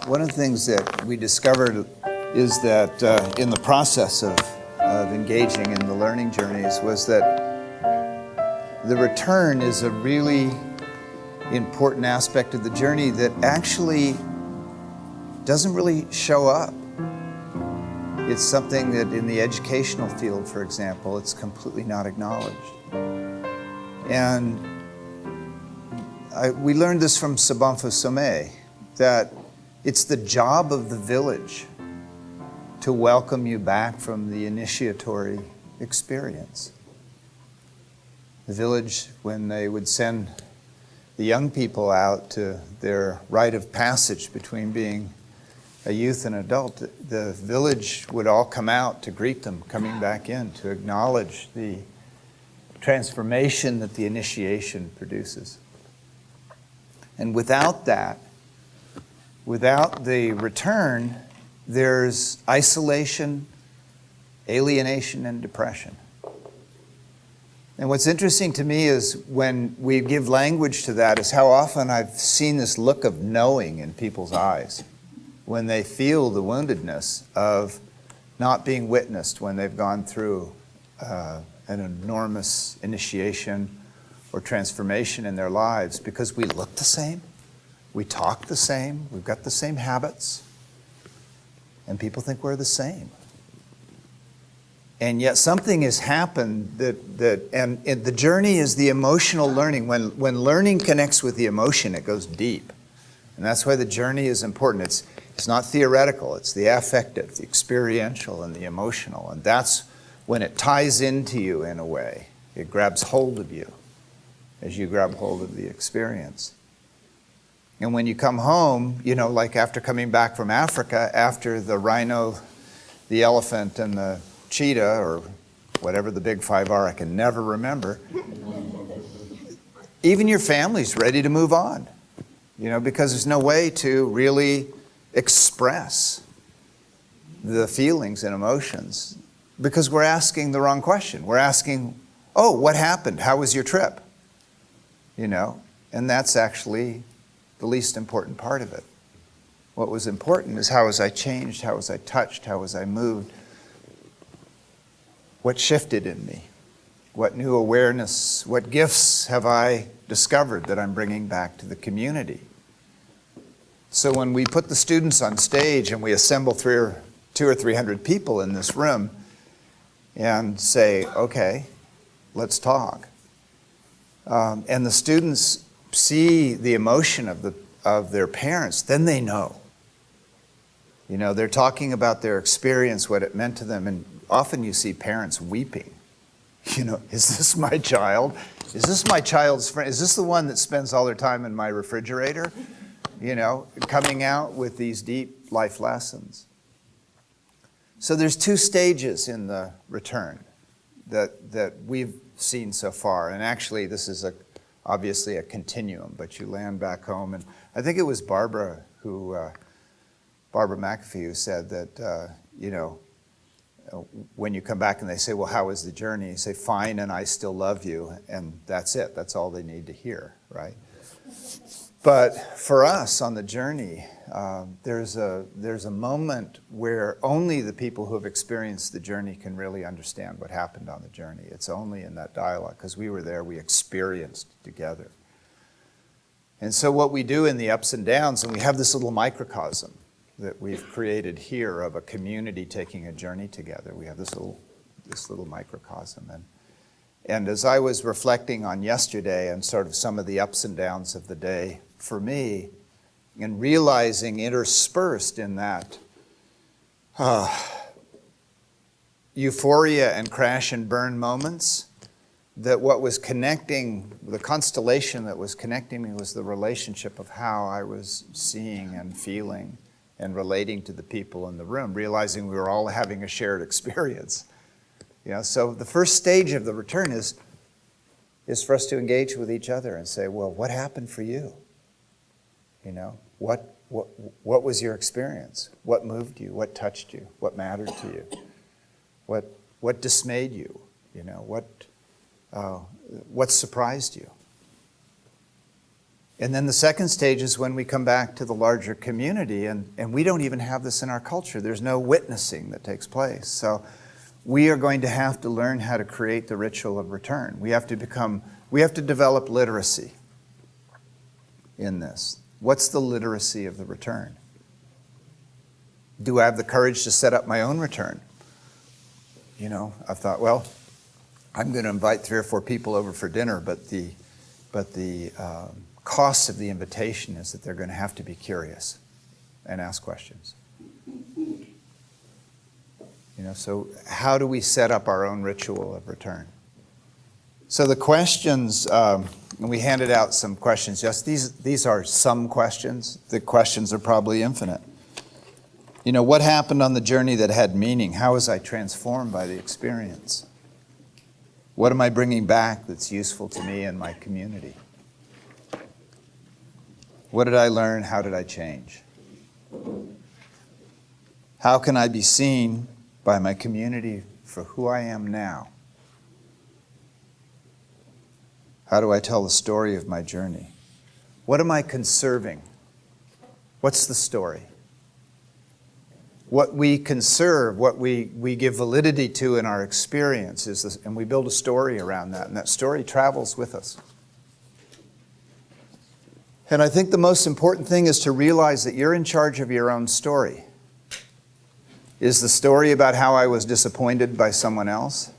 One of the things that we discovered is that in the process of engaging in the learning journeys was that the return is a really important aspect of the journey that actually doesn't really show up. It's something that in the educational field, for example, it's completely not acknowledged. And we learned this from Sabonfa Somé, that it's the job of the village to welcome you back from the initiatory experience. The village, when they would send the young people out to their rite of passage between being a youth and adult, the village would all come out to greet them coming back in, to acknowledge the transformation that the initiation produces. And without that, without the return, there's isolation, alienation, and depression. And what's interesting to me is when we give language to that is how often I've seen this look of knowing in people's eyes when they feel the woundedness of not being witnessed when they've gone through an enormous initiation or transformation in their lives, because we look the same, we talk the same, we've got the same habits, and people think we're the same. And yet something has happened and the journey is the emotional learning. When learning connects with the emotion, it goes deep. And that's why the journey is important. It's not theoretical, it's the affective, the experiential, and the emotional. And that's when it ties into you in a way. It grabs hold of you as you grab hold of the experience. And when you come home, like after coming back from Africa, after the rhino, the elephant, and the cheetah, or whatever the big five are, I can never remember, even your family's ready to move on, because there's no way to really express the feelings and emotions because we're asking the wrong question. We're asking, oh, what happened? How was your trip? And that's actually the least important part of it. What was important is how was I changed? How was I touched? How was I moved? What shifted in me? What new awareness, what gifts have I discovered that I'm bringing back to the community? So when we put the students on stage and we assemble 200 or 300 people in this room and say, okay, let's talk. And the students see the emotion of their parents, then they know. They're talking about their experience, what it meant to them, and often you see parents weeping. Is this my child? Is this my child's friend? Is this the one that spends all their time in my refrigerator? Coming out with these deep life lessons. So there's 2 stages in the return that we've seen so far. And actually, this is obviously a continuum, but you land back home. And I think it was Barbara McAfee who said that, when you come back and they say, well, how was the journey? You say, fine, and I still love you. And that's it. That's all they need to hear, right? But for us on the journey, there's a moment where only the people who have experienced the journey can really understand what happened on the journey. It's only in that dialogue, because we were there, we experienced together. And so what we do in the ups and downs, and we have this little microcosm that we've created here of a community taking a journey together. We have this little microcosm. And as I was reflecting on yesterday and sort of some of the ups and downs of the day for me, and realizing interspersed in that euphoria and crash and burn moments, that what was connecting, the constellation that was connecting me was the relationship of how I was seeing and feeling and relating to the people in the room, realizing we were all having a shared experience. So the first stage of the return is for us to engage with each other and say, well, what happened for you? What was your experience? What moved you? What touched you? What mattered to you? What dismayed you? What surprised you? And then the second stage is when we come back to the larger community, and we don't even have this in our culture. There's no witnessing that takes place. So we are going to have to learn how to create the ritual of return. We have to develop literacy in this. What's the literacy of the return? Do I have the courage to set up my own return? You know, I thought, well, I'm going to invite 3 or 4 people over for dinner, but the cost of the invitation is that they're going to have to be curious and ask questions. You know, so how do we set up our own ritual of return? So the questions, and we handed out some questions. Just these are some questions. The questions are probably infinite. You know, what happened on the journey that had meaning? How was I transformed by the experience? What am I bringing back that's useful to me and my community? What did I learn? How did I change? How can I be seen by my community for who I am now? How do I tell the story of my journey? What am I conserving? What's the story? What we conserve, what we give validity to in our experience is this, and we build a story around that, and that story travels with us. And I think the most important thing is to realize that you're in charge of your own story. Is the story about how I was disappointed by someone else?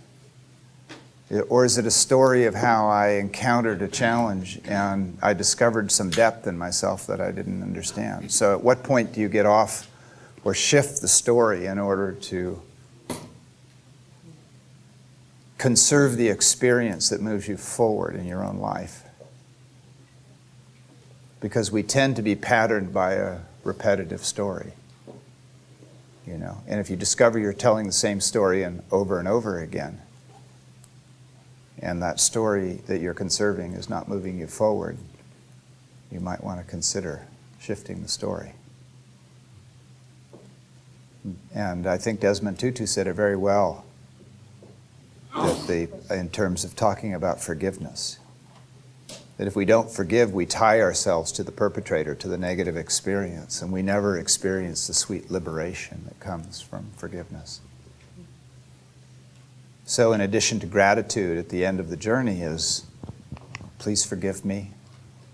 Or is it a story of how I encountered a challenge and I discovered some depth in myself that I didn't understand? So at what point do you get off or shift the story in order to conserve the experience that moves you forward in your own life? Because we tend to be patterned by a repetitive story, you know. And if you discover you're telling the same story and over again, and that story that you're conserving is not moving you forward, you might want to consider shifting the story. And I think Desmond Tutu said it very well, that in terms of talking about forgiveness. That if we don't forgive, we tie ourselves to the perpetrator, to the negative experience, and we never experience the sweet liberation that comes from forgiveness. So in addition to gratitude at the end of the journey is, please forgive me,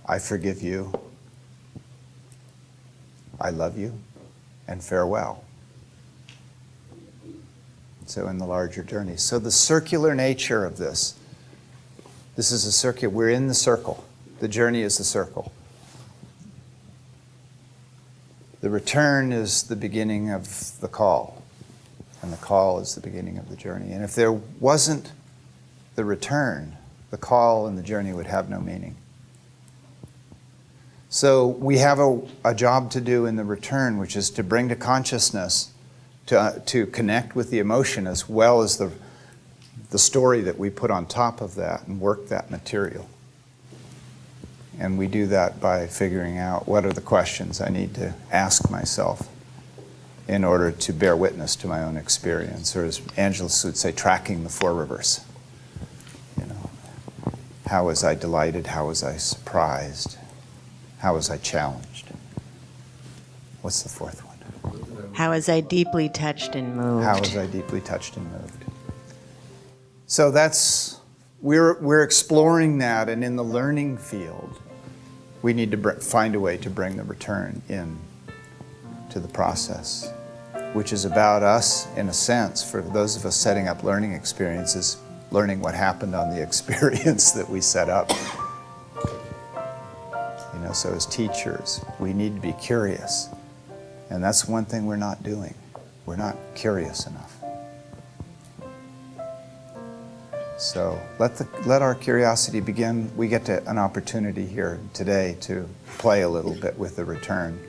I forgive you, I love you, and farewell. So in the larger journey. So the circular nature of this is a circle. We're in the circle. The journey is the circle. The return is the beginning of the call, and the call is the beginning of the journey. And if there wasn't the return, the call and the journey would have no meaning. So we have a job to do in the return, which is to bring to consciousness, to connect with the emotion as well as the story that we put on top of that and work that material. And we do that by figuring out what are the questions I need to ask myself in order to bear witness to my own experience, or as Angelus would say, tracking the 4 rivers. You know, how was I delighted? How was I surprised? How was I challenged? What's the 4th one? How was I deeply touched and moved? How was I deeply touched and moved? So we're exploring that, and in the learning field, we need to find a way to bring the return in to the process, which is about us, in a sense, for those of us setting up learning experiences, learning what happened on the experience that we set up. You know, so as teachers, we need to be curious, and that's one thing we're not doing. We're not curious enough. So let our curiosity begin. We get an opportunity here today to play a little bit with the return.